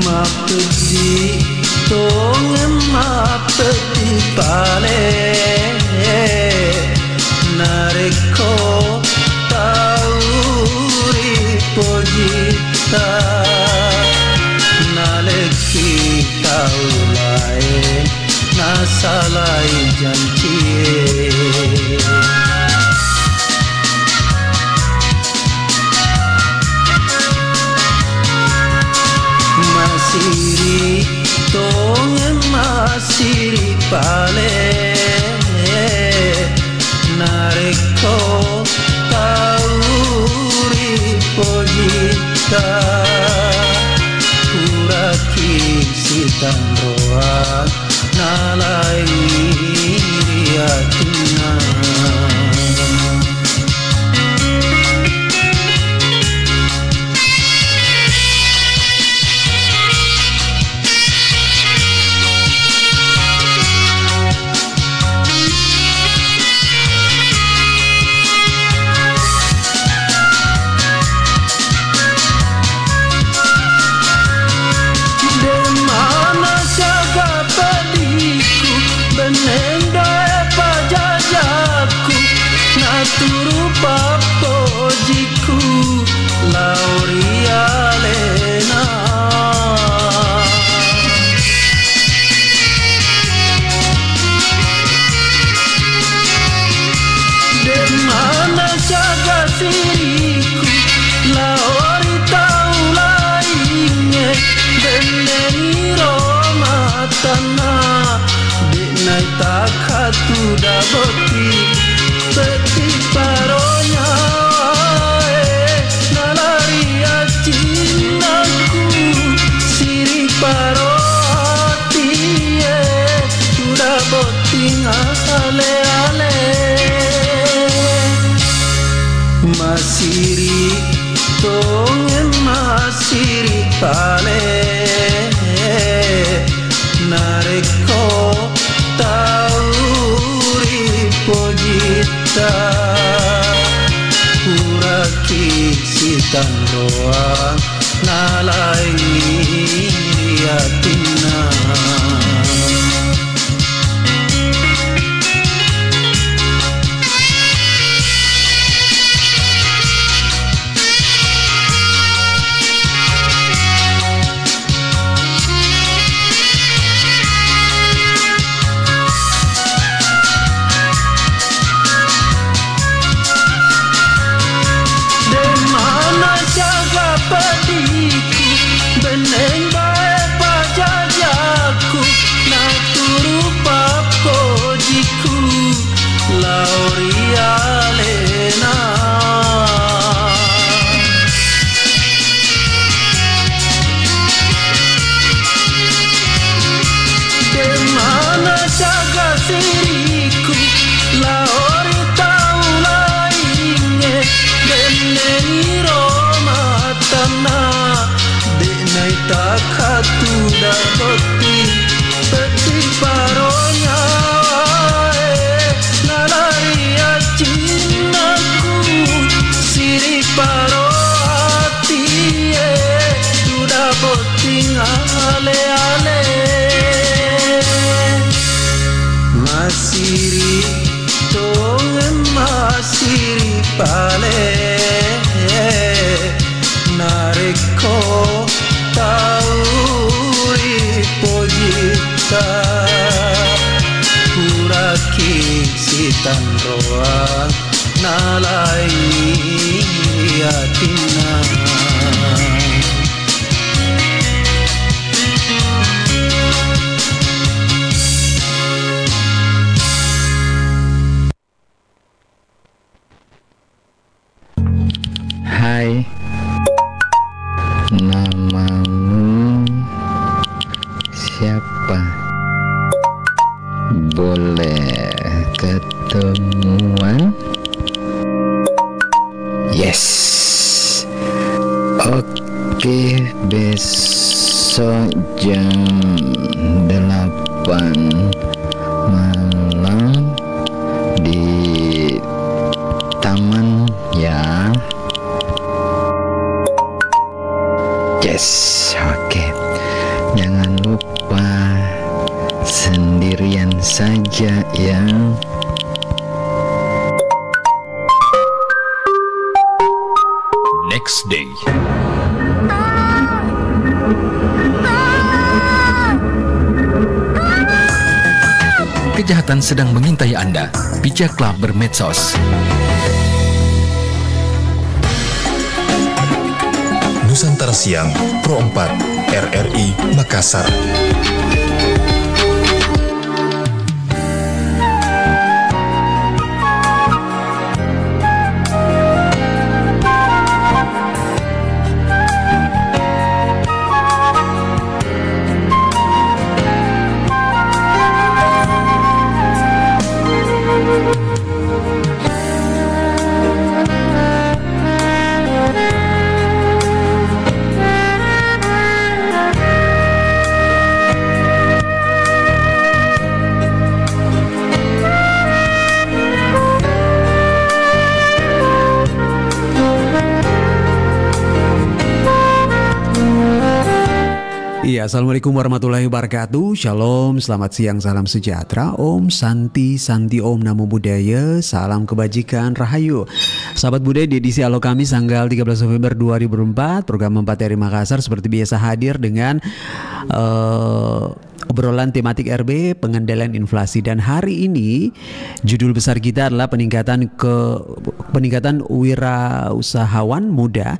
Mapedi tongen mapedi pale nareko tauri pojita naleki taulai nasalai jantie masiri tongen masiri pale nareko tauri pojita kuraki sitan roa nalai riatina turu papojiku Lauria Lena de mana jaga diriku Lauri taulainya beneni Roma tanah de naita katu daboti peti paronya nalaria cinaku siri paroti sudah boting ale-ale masiri tongen masiri pale nareko tauri pojita kuraki sitan roa nalai riatina padiku beneng bae pajajaku naturu papojiku Lauria Lena de mana jaga diriku Lauri taulainya beneni tanah de naita katu daboti peti paronya nalaria cinaku siri paroti sudah boting ale-ale masiri tongen masiri pale nareko tauri pojita kuraki sitan roa nalai riatina Hai, namamu siapa? Boleh ketemuan? Yes. Oke, besok jam 8 malam di taman ya. Yes, oke. Jangan lupa sendirian saja ya. Next day. Kejahatan sedang mengintai Anda. Bijaklah bermedsos. Nusantara Siang, Pro 4, RRI Makassar. Iya, assalamualaikum warahmatullahi wabarakatuh. Shalom, selamat siang, salam sejahtera. Om Santi, Santi Om Namo Buddhaya. Salam kebajikan, Rahayu. Sahabat budaya, di edisi Halo Kamis tanggal 13 November 2004, program 4 RRI Makassar seperti biasa hadir dengan obrolan tematik RB, pengendalian inflasi. Dan hari ini judul besar kita adalah peningkatan wirausahawan muda